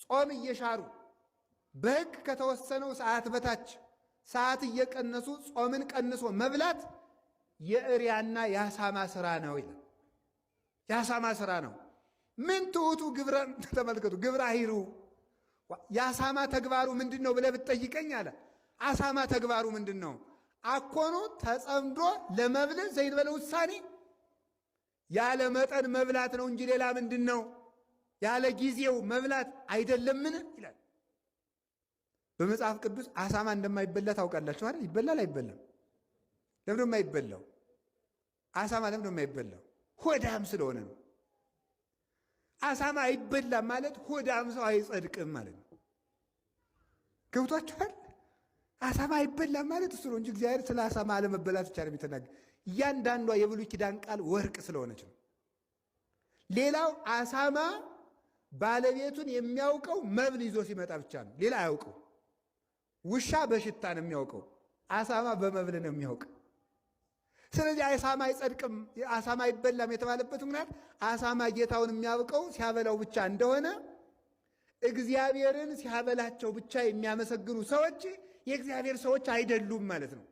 ጾም እየሻሩ በሕግ ከተወሰነው ሰዓት በታች ሰዓት እየቀነሱ ጾምን ቀንሶ መብላት የእሪያና የአሳማ ስራ ነው ይላል። የአሳማ ስራ ነው። ምን ትዑቱ ግብረ ተመልከቱ፣ ግብረ አሂሩ የአሳማ ተግባሩ ምንድን ነው ብለህ ብትጠይቀኝ አለ አሳማ ተግባሩ ምንድን ነው? አኮኑ ተጸምዶ ለመብል ዘይንበለ ውሳኔ ያለ መጠን መብላት ነው እንጂ ሌላ ምንድን ነው? ያለ ጊዜው መብላት አይደለምን ይላል። በመጽሐፍ ቅዱስ አሳማ እንደማይበላ ታውቃላችሁ አይደል? ይበላል አይበላም? ለምን የማይበላው? አሳማ ለምን የማይበላው? ሆዳም ስለሆነ ነው። አሳማ አይበላም ማለት ሆዳም ሰው አይጸድቅም ማለት ነው። ገብቷችኋል? አሳማ አይበላም ማለት እሱ ነው እንጂ እግዚአብሔር ስለ አሳማ አለመበላት ብቻ ነው የሚተናገር። እያንዳንዷ የብሉይ ኪዳን ቃል ወርቅ ስለሆነች ነው። ሌላው አሳማ ባለቤቱን የሚያውቀው መብል ይዞ ሲመጣ ብቻ ነው። ሌላ አያውቀው። ውሻ በሽታ ነው የሚያውቀው፣ አሳማ በመብል ነው የሚያውቀው። ስለዚህ አሳማ አይጸድቅም፣ አሳማ አይበላም የተባለበት ምክንያት አሳማ ጌታውን የሚያውቀው ሲያበላው ብቻ እንደሆነ እግዚአብሔርን ሲያበላቸው ብቻ የሚያመሰግኑ ሰዎች የእግዚአብሔር ሰዎች አይደሉም ማለት ነው።